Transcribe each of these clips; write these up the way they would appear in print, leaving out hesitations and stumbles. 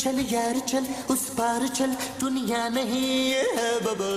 चल यार चल, उस पार चल, दुनिया नहीं है बाबा।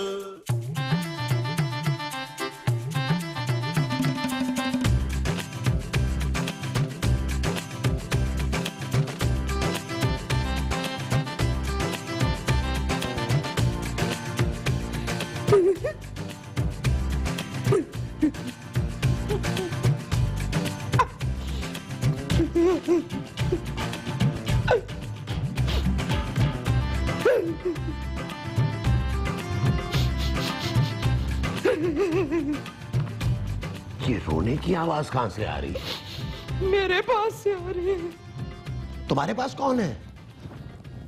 ये रोने की आवाज कहां से आ रही है? मेरे पास से आ रही है। तुम्हारे पास कौन है?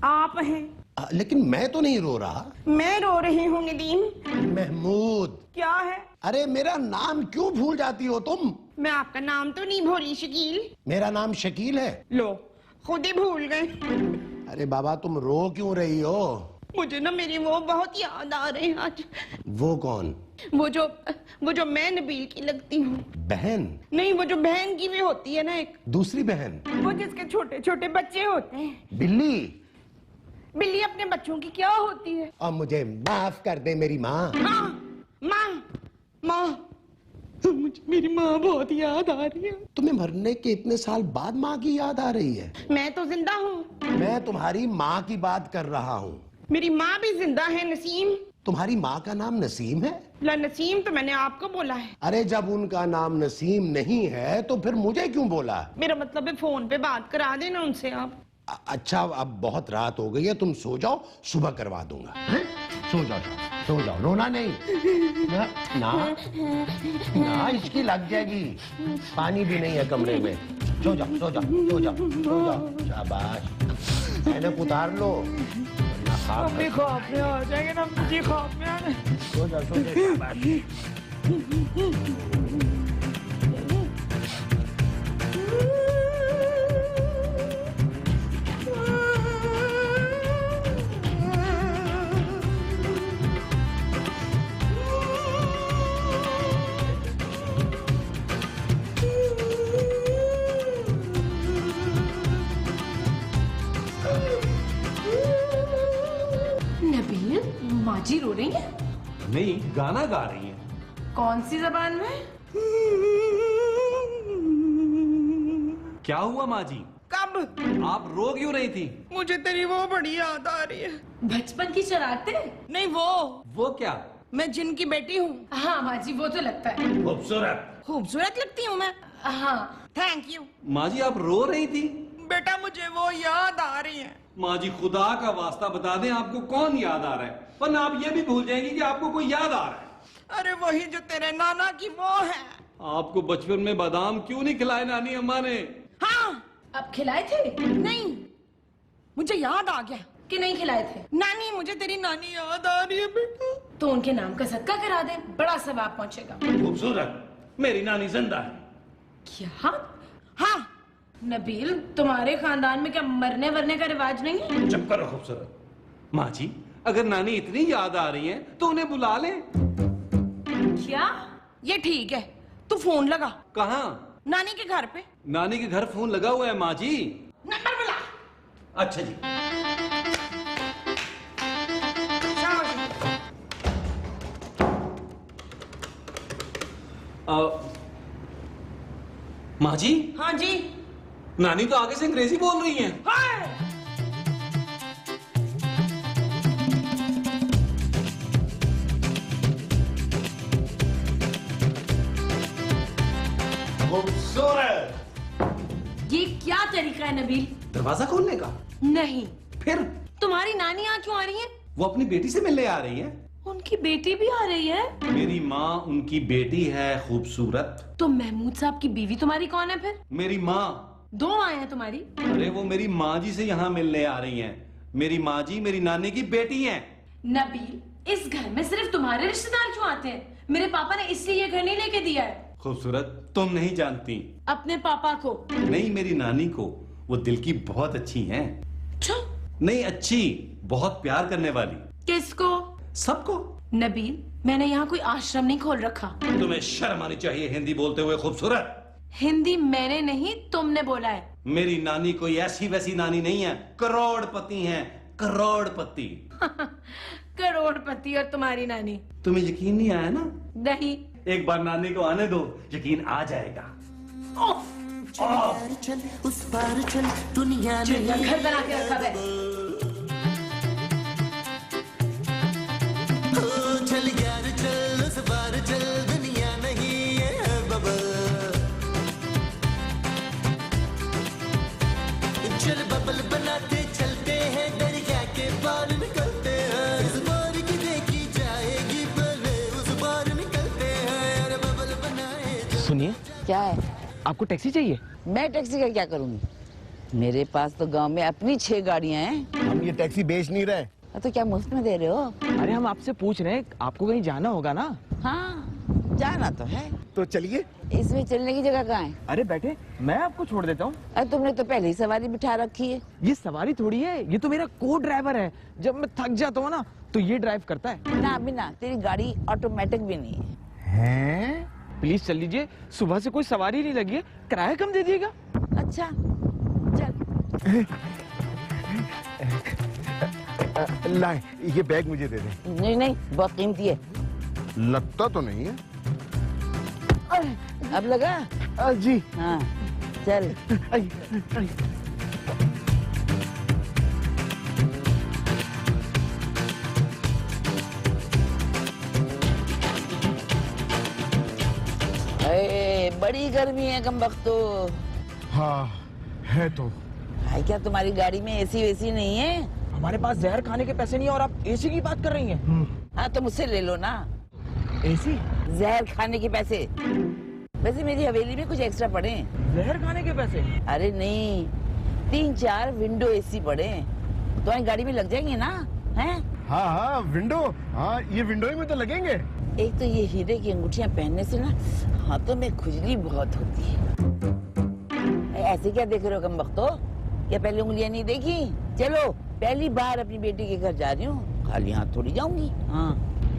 आप हैं। लेकिन मैं तो नहीं रो रहा। मैं रो रही हूँ नदीम। महमूद। क्या है? अरे मेरा नाम क्यों भूल जाती हो तुम? मैं आपका नाम तो नहीं भूली शकील। मेरा नाम शकील है। लो खुद ही भूल गए। अरे बाबा तुम रो क्यों रही हो? मुझे ना मेरी वो बहुत याद आ रही है आज। वो कौन? वो जो मैं नबील की लगती हूँ। बहन? नहीं, वो जो बहन की भी होती है ना एक दूसरी बहन? वो जिसके छोटे छोटे बच्चे होते हैं। बिल्ली? बिल्ली अपने बच्चों की क्या होती है? और मुझे माफ कर दे मेरी माँ। माँ मुझे मेरी माँ बहुत याद आ रही है। तुम्हें मरने के इतने साल बाद माँ की याद आ रही है? मैं तो जिंदा हूँ। मैं तुम्हारी माँ की बात कर रहा हूँ। मेरी माँ भी जिंदा है नसीम। तुम्हारी माँ का नाम नसीम है? ला नसीम तो मैंने आपको बोला है। अरे जब उनका नाम नसीम नहीं है तो फिर मुझे क्यों बोला? मेरा मतलब है फोन पे बात करा देना उनसे आप। अच्छा अब बहुत रात हो गई है, तुम सो जाओ, सुबह करवा दूंगा। सो जाओ, सो जाओ, रोना नहीं। ना इसकी लग जाएगी। पानी भी नहीं है कमरे में। सो जाओ, सो जाओ, सो जाओ, सो जाओ। शाबाश। ऐनक उतार लो। मम्मी ख्वाब में आ जाएंगे ना, मुझे ख्वाब में आना। सो जाओ, सो जाओ, शाबाश। माँ जी रो रही है? नहीं, गाना गा रही है। कौन सी जबान में? क्या हुआ माँ जी? कब? आप रो क्यों रही थी? मुझे तेरी वो बड़ी याद आ रही है। बचपन की शरारतें? नहीं वो क्या? मैं जिन की बेटी हूँ। हाँ माँ जी वो तो लगता है। खूबसूरत लगती हूँ मैं। हाँ थैंक यू। माँ जी आप रो रही थी? बेटा मुझे वो याद आ रही है। माँ जी खुदा का वास्ता बता दें आपको कौन याद आ रहा है, वरना आप ये भी भूल जाएंगी कि आपको कोई याद आ रहा है। अरे वही जो तेरे नाना की वो है। आपको बचपन में बादाम क्यों नहीं खिलाए नानी अम्मा ने? हाँ। अब खिलाए थे? नहीं, मुझे याद आ गया कि नहीं खिलाए थे। नानी, मुझे तेरी नानी याद आ रही है बेटा। तो उनके नाम का सदका करा दे, बड़ा सवाब पहुँचेगा। खूबसूरत, मेरी नानी जिंदा है। क्या? हाँ। नबील तुम्हारे खानदान में क्या मरने वरने का रिवाज नहीं है? चुप करो खूबसूरत। माँ जी अगर नानी इतनी याद आ रही है तो उन्हें बुला ले। क्या? ये ठीक है, तू फोन लगा। कहाँ? नानी के घर पे। नानी के घर फोन लगा हुआ है माँ जी। नंबर बुला। अच्छा जी। माँ जी। हाँ जी। नानी तो आगे से अंग्रेजी बोल रही हैं। हाँ। खूबसूरत। ये क्या तरीका है नबील? दरवाजा खोलने का? नहीं। फिर? तुम्हारी नानी यहाँ क्यों आ रही है? वो अपनी बेटी से मिलने आ रही है। उनकी बेटी भी आ रही है? मेरी माँ उनकी बेटी है खूबसूरत। तो महमूद साहब की बीवी तुम्हारी कौन है फिर? मेरी माँ। दो आए हैं तुम्हारी? अरे वो मेरी माँ जी से यहाँ मिलने आ रही हैं। मेरी माँ जी मेरी नानी की बेटी हैं। नबील इस घर में सिर्फ तुम्हारे रिश्तेदार क्यों आते हैं? मेरे पापा ने इसलिए ये घर नहीं लेके दिया है। खूबसूरत तुम नहीं जानती। अपने पापा को? नहीं मेरी नानी को। वो दिल की बहुत अच्छी हैं। अच्छा? नहीं अच्छी, बहुत प्यार करने वाली। किसको? सबको। नबील मैंने यहाँ कोई आश्रम नहीं खोल रखा। तुम्हें शर्म आनी चाहिए हिंदी बोलते हुए खूबसूरत। हिंदी मैंने नहीं तुमने बोला है। मेरी नानी कोई ऐसी वैसी नानी नहीं है, करोड़पति हैं, करोड़पति। करोड़पति और तुम्हारी नानी। तुम्हें यकीन नहीं आया ना? नहीं। एक बार नानी को आने दो, यकीन आ जाएगा। चल यार चल उस पार चल दुनिया नहीं घर बना के रखा है। ओ, चल यार चल उस पार चल दुनिया नहीं है बाबा। चल बबल बनाते चलते हैं दरिया के पार निकलते हैं। इस बार की देखी जाएगी पहले उस पार निकलते हैं। अरे बबल बनाए सुनिए, क्या है? आपको टैक्सी चाहिए? मैं टैक्सी का क्या करूंगी? मेरे पास तो गांव में अपनी 6 गाड़ियां हैं। हम ये टैक्सी बेच नहीं रहे। तो क्या मुफ्त में दे रहे हो? अरे हम आपसे पूछ रहे हैं, आपको कहीं जाना होगा ना? हाँ, जाना तो है। तो चलिए। इसमें चलने की जगह कहाँ है? अरे बैठे, मैं आपको छोड़ देता हूँ। अरे तुमने तो पहले ही सवारी बिठा रखी है। ये सवारी थोड़ी है, ये तो मेरा को ड्राइवर है। जब मैं थक जाता हूँ ना तो ये ड्राइव करता है। ना बिना, तेरी गाड़ी ऑटोमेटिक भी नहीं है। हैं? प्लीज चल लीजिए, सुबह से कोई सवारी नहीं लगी है, किराया कम दे दिएगा। अच्छा चल। लाए, ये बैग मुझे दे दें। नहीं नहीं, बहुत कीमती है। लगता तो नहीं है। अब लगा? जी। हाँ चल। अरे बड़ी गर्मी है कमबख्तो। हाँ है तो। भाई क्या तुम्हारी गाड़ी में एसी वेसी नहीं है? हमारे पास जहर खाने के पैसे नहीं है और आप एसी की बात कर रही हैं। हाँ तो मुझसे ले लो ना एसी? जहर खाने के पैसे। वैसे मेरी हवेली में कुछ एक्स्ट्रा पड़े हैं। जहर खाने के पैसे? अरे नहीं, 3-4 विंडो एसी पड़े हैं, तुम्हारी गाड़ी में लग जाएंगे ना? हैं? हाँ हाँ विंडो, हाँ ये विंडो ही में तो लगेंगे। एक तो ये हीरे की अंगूठियां पहनने से ना हाथों में खुजली बहुत होती है। ऐसे क्या देख रहे हो कमबख्तो? क्या पहले उंगलियां नहीं देखी? चलो, पहली बार अपनी बेटी के घर जा रही हूँ, खाली हाथ थोड़ी जाऊंगी। हाँ।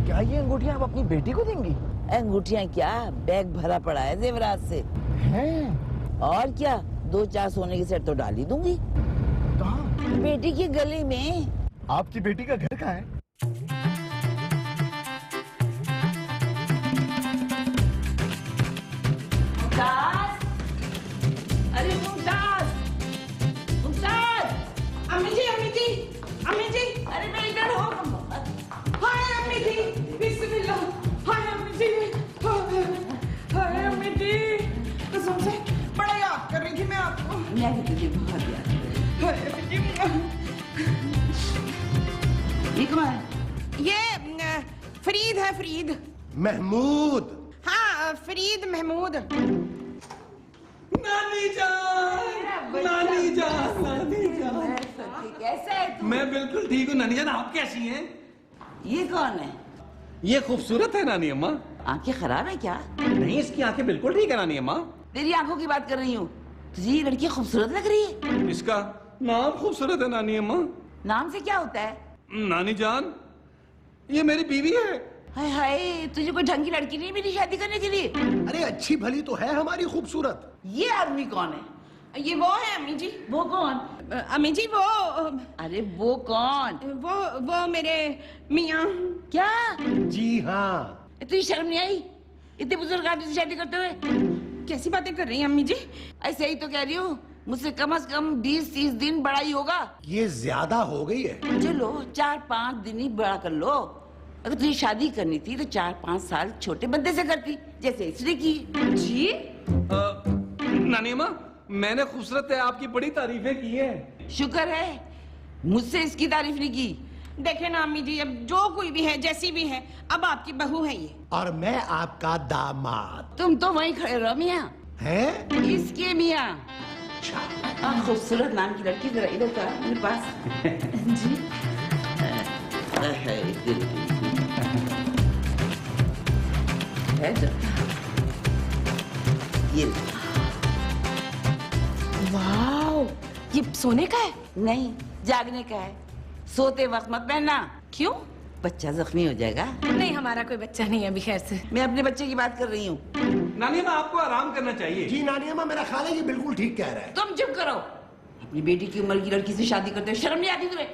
क्या ये अंगूठियां आप अपनी बेटी को देंगी? अंगूठियां क्या, बैग भरा पड़ा है जेवरात से। हैं? और क्या, 2-4 सोने की सेट तो डाल ही दूंगी। कहाँ? बेटी के गले में। आपकी बेटी का घर कहाँ है? मुमताज, अरे मुमताज, मुमताज, अम्मी जी, अम्मी जी, अम्मी जी, अरे मैं इधर हूँ। हाय अम्मी जी, बिस्मिल्लाह, हाय अम्मी जी, हाय अम्मी जी, कसम से बड़ा याद कर रही थी मैं आपको। मैं भी तुझे बहुत याद कर हाय अम्मी जी। रही। ये कौन है? ये फरीद है, फरीद। महमूद। हाँ, फरीद महमूद। नानी जान, नानी जान, नानी जान। कैसा है तू? मैं बिल्कुल ठीक हूँ नानी जान, आप कैसी हैं? ये कौन है? ये खूबसूरत है नानी अम्मा। आंखें खराब है क्या? नहीं, इसकी आंखें बिल्कुल ठीक है नानी अम्मा। तेरी आंखों की बात कर रही हूँ। तुझे ये लड़की खूबसूरत लग रही है? इसका नाम खूबसूरत है नानी अम्मा। नाम से क्या होता है? नानी जान, ये मेरी बीवी है। हाय हाय, तुझे कोई ढंग की लड़की नहीं मिली शादी करने के लिए? अरे अच्छी भली तो है हमारी खूबसूरत। ये आदमी कौन है? ये वो है अम्मी जी। वो कौन? अम्मी जी वो अरे वो कौन? वो मेरे मियाँ। क्या? जी हाँ। तुझे शर्म नहीं आई इतने बुजुर्ग आदमी से शादी करते हुए? कैसी बातें कर रही हैं अम्मी जी? ऐसे ही तो कह रही हूँ, मुझसे कम से कम 20-30 दिन बड़ा ही होगा। ये ज्यादा हो गई है। चलो 4-5 दिन ही बड़ा कर लो। अगर तुझे शादी करनी थी तो 4-5 साल छोटे बंदे से करती, जैसे इसने की। जी? नानी अम्मा, मैंने खूबसूरत है आपकी बड़ी तारीफें की हैं। शुक्र है मुझसे इसकी तारीफ नहीं की। देखे ना अम्मी जी, अब जो कोई भी है, जैसी भी है, अब आपकी बहू है ये। और मैं आपका दामाद। तुम तो वहीं खड़े रहो मियाँ। हैं? इसके मियाँ। खूबसूरत नाम की लड़की जरा इधर का मेरे पास। जी। है तो ये वाओ, ये सोने का है? नहीं, जागने का है। सोते वक्त मत पहनना। क्यों? बच्चा जख्मी हो जाएगा। नहीं, हमारा कोई बच्चा नहीं है अभी, खैर से। मैं अपने बच्चे की बात कर रही हूँ। नानी अम्मा आपको आराम करना चाहिए। जी नानी अम्मा, मेरा ख्याल है ये बिल्कुल ठीक कह रहा है। तुम चुप करो। अपनी बेटी की उम्र की लड़की से शादी करते हो, शर्म नहीं आती तुम्हें?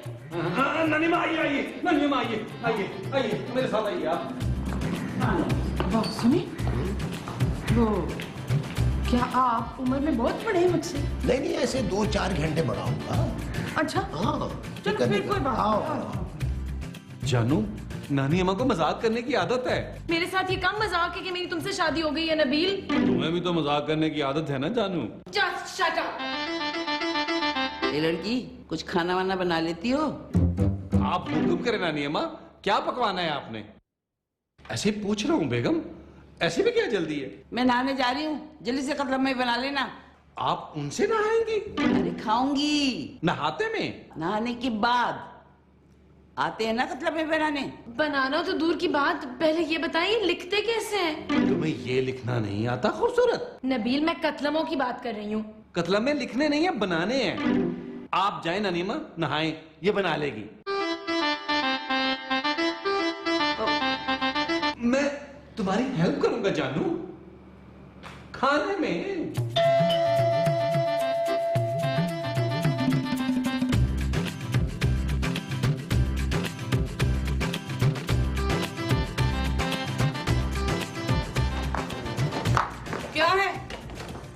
नानी अम्मा आइए आइए, नानी अम्मा आइए आइए आइए, मेरे साथ आइए आप। वाह सुनिए, वो क्या आप उम्र में बहुत बड़े हैं मुझसे? नहीं नहीं, ऐसे 2-4 घंटे बढ़ाऊंगा। अच्छा हाँ चलो फिर कोई बात आओ, नहीं। आओ। जानू, नानी अम्मा को मजाक करने की आदत है। मेरे साथ ये कम मजाक है कि मेरी तुमसे शादी हो गई है नबील। तुम्हें भी तो मजाक करने की आदत है ना जानू। Just shut up। ये लड़की कुछ खाना वाना बना लेती हो? आप हुक्म करें नानी अम्मा, क्या पकवाना है आपने? ऐसे ही पूछ रहा हूँ बेगम, ऐसे में क्या जल्दी है? मैं नहाने जा रही हूँ, जल्दी से कतला में बना लेना। आप उनसे नहाएंगी? अरे खाऊंगी नहाते में? नहाने के बाद। आते हैं ना कतला में बनाने? बनाना तो दूर की बात, पहले ये बताइए लिखते कैसे हैं? तुम्हें ये लिखना नहीं आता खूबसूरत? नबील मैं कतलमों की बात कर रही हूँ। कतला में लिखने नहीं है, बनाने हैं। आप जाए नानी अम्मा, नहाएं, ये बना लेगी। मैं तुम्हारी हेल्प करूंगा जानू, खाने में। क्या है?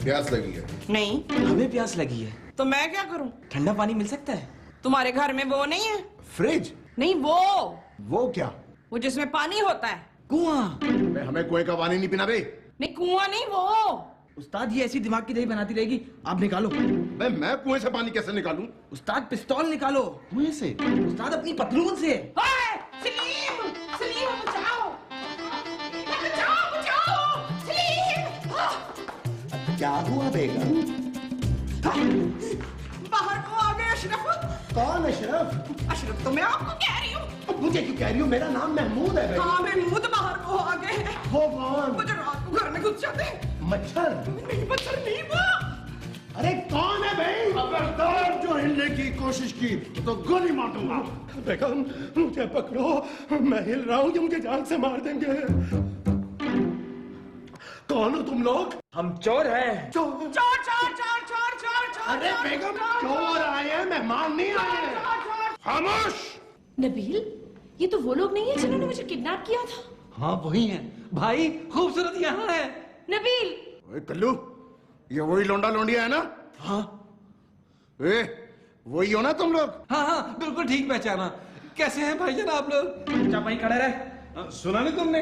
प्यास लगी है। नहीं हमें प्यास लगी है। तो मैं क्या करूं? ठंडा पानी मिल सकता है? तुम्हारे घर में वो नहीं है? फ्रिज? नहीं वो क्या? वो जिसमें पानी होता है। कुआं। बे, हमें कुएं का पानी नहीं पीना बे। नहीं कुआं नहीं, वो उस्ताद ये ऐसी दिमाग की दही बनाती रहेगी, आप निकालो। बे, मैं कुएं से पानी कैसे निकालूं? उस्ताद पिस्तौल निकालो। कुएं से? उस्ताद अपनी पतलून से। ओए, सलीम सलीम बचाओ बचाओ बचाओ सलीम। क्या हुआ बेगम? बाहर को आ गए अशरफ। कौन अशरफ? अशरफ तो मैं आपको कह रही हूँ। मुझे क्यों कह रही हो? मेरा नाम महमूद है बेगम। हाँ महमूद बाहर को आ गए। वो कौन? वो जो रात को घर में घुस जाते हैं। मच्छर? नहीं मच्छर नहीं, वो अरे कौन है भाई? खबरदार जो हिलने की कोशिश की तो गोली मार दूंगा। बेगम मुझे पकड़ो, मैं हिल रहा हूँ, ये मुझे जान से मार देंगे। कौन हो तुम लोग? हम चोर हैं। चोर? चोर चोर चोर चोर चोर चोर। अरे बेगम, चोर आए हैं, मेहमान नहीं आए हैं। खामोश। नबील ये तो वो लोग नहीं है जिन्होंने मुझे किडनैप किया था। हाँ वही है भाई, खूबसूरत यहाँ है। नबील ओए कल्लू, ये वही लोंडा लोंडिया है ना? हाँ। ए, वही हो ना तुम लोग? हाँ हाँ बिल्कुल ठीक पहचाना। कैसे हैं भाईजान आप लोग? क्या भाई खड़ा रहे? सुना नहीं तुमने?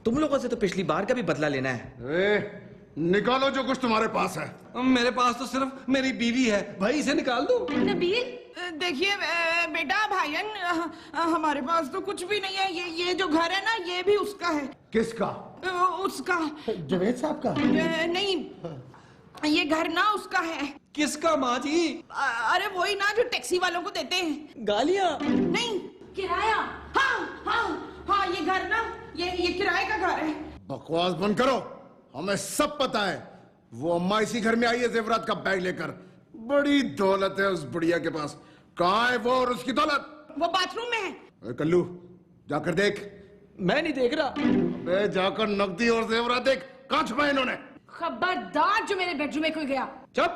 तुम लोगों से तो पिछली बार का भी बदला लेना है। ए, निकालो जो कुछ तुम्हारे पास है। मेरे पास तो सिर्फ मेरी बीवी है, भाई इसे निकाल दो। नबील देखिए बेटा भाईजान, हमारे पास तो कुछ भी नहीं है। ये जो घर है ना, ये भी उसका है। किसका? उसका। जवेद साहब का? नहीं, ये घर ना उसका है। किसका माँ जी? अरे वही ना जो टैक्सी वालों को देते हैं। गालियां? नहीं, किराया। हाँ हाँ हाँ, ये घर ना, ये किराए का घर है। बकवास बंद करो, हमें सब पता है। वो अम्मा इसी घर में आई है जेवरात का बैग लेकर। बड़ी दौलत है उस बुढ़िया के पास। कहाँ है वो और उसकी दौलत? वो बाथरूम में है। ए, कल्लू जाकर देख। मैं नहीं देख रहा। अबे जाकर नकदी और जेवरात देख, कहाँ छुपाए इन्होंने? खबरदार जो मेरे बेडरूम में कोई गया। चुप,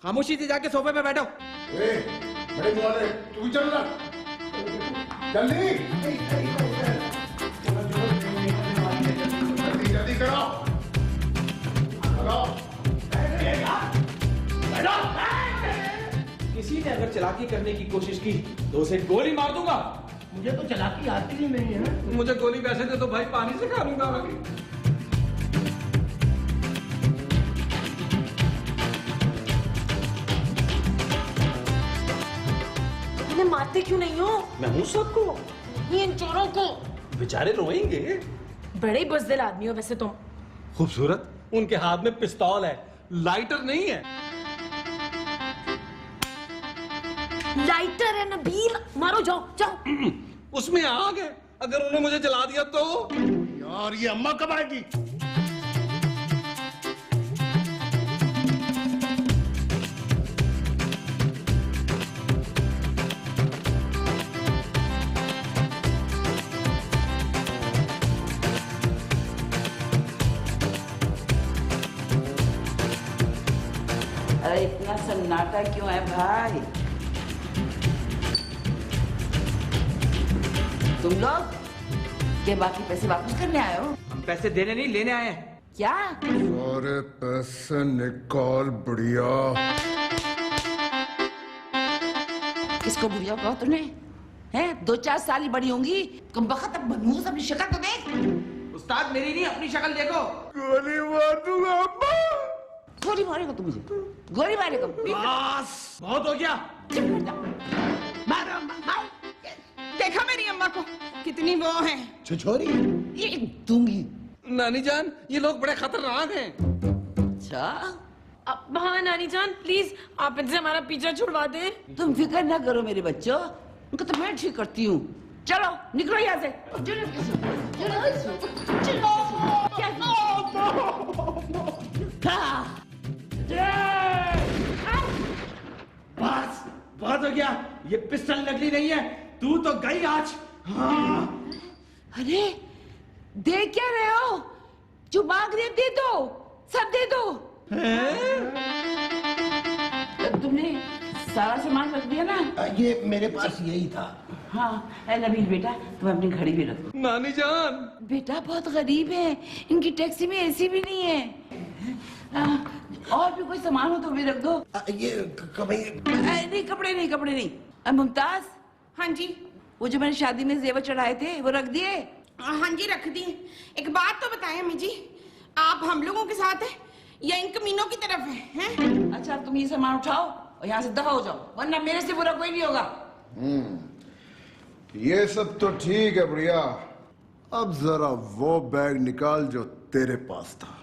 खामोशी से जाके सोफे पे बैठो। ए, बड़े मुँह वाले, तू भी चल ना। जल्दी जल्दी जल्दी करो। किसी ने अगर चालाकी करने की कोशिश की तो उसे गोली मार दूंगा। मुझे तो चालाकी आती ही नहीं है। मुझे गोली वैसे दे तो भाई, पानी से खा लूंगा अभी। इन्हें मारते क्यों नहीं हो? मैं हूँ सबको, ये इन चोरों को। बेचारे रोएंगे। बड़े बुज़दिल आदमी हो वैसे तुम। खूबसूरत, उनके हाथ में पिस्तौल है, लाइटर नहीं है। लाइटर है नबील, मारो जाओ जाओ। उसमें आग है, अगर उन्होंने मुझे जला दिया तो? यार ये अम्मा कब आएगी? इतना सन्नाटा क्यों है भाई? तुम लोग के बाकी पैसे वापस करने आए हो? हम पैसे देने नहीं लेने आए हैं। क्या? सारे पैसे निकाल बुढ़िया। किसको बुढ़िया कहो तुमने? हैं 2-4 साल ही बड़ी होंगी। तुम बखत अब बनूस अपनी शक्ल तो देख। उस्ताद मेरी नहीं अपनी शक्ल देखो। गोली मार दूंगा अम्मा। गोली मारेगा तू मुझे? गोली मारेगा? बस बहुत हो गया। मारो अम्मा, मारो। देखा मेरी अम्मा को कितनी वो है। छिछोरी ये दूंगी। नानी जान, ये लोग बड़े खतरनाक हैं। अच्छा, हाँ नानी जान प्लीज आप इनसे हमारा पीछा छुड़वा दे। तुम फिक्र ना करो मेरे बच्चों, उनको तो मैं ठीक करती हूँ। चलो निकलो यहाँ से। चलो चलो बस बहुत हो गया। ये पिस्टल नकली नहीं है। तू तो गई आज। हाँ। अरे देख क्या रहे हो? जो मांग रहे दे दो, सब दे दो। तुमने सारा सामान रख दिया ना? ये मेरे पास यही था। हाँ नबील बेटा, तुम अपनी घड़ी भी रखो। नानी जान, बेटा बहुत गरीब है, इनकी टैक्सी में एसी भी नहीं है। और भी कोई सामान हो तो भी रख दो। ये नहीं कपड़े नहीं, कपड़े नहीं। मुमताज, हाँ जी। वो जो मैंने शादी में जेवर चढ़ाए थे वो रख दिए? हाँ जी रख दिए। एक बात तो बताएं अम्मी जी, आप हम लोगों के साथ है या इन कमीनों की तरफ हैं? अच्छा तुम ये सामान उठाओ और यहाँ से दफा हो जाओ, वरना मेरे से बुरा कोई नहीं होगा। ये सब तो ठीक है बुढ़िया, अब जरा वो बैग निकाल जो तेरे पास था।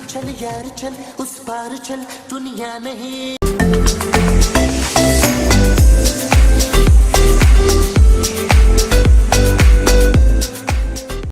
चल यार चल उस पार चल, दुनिया नहीं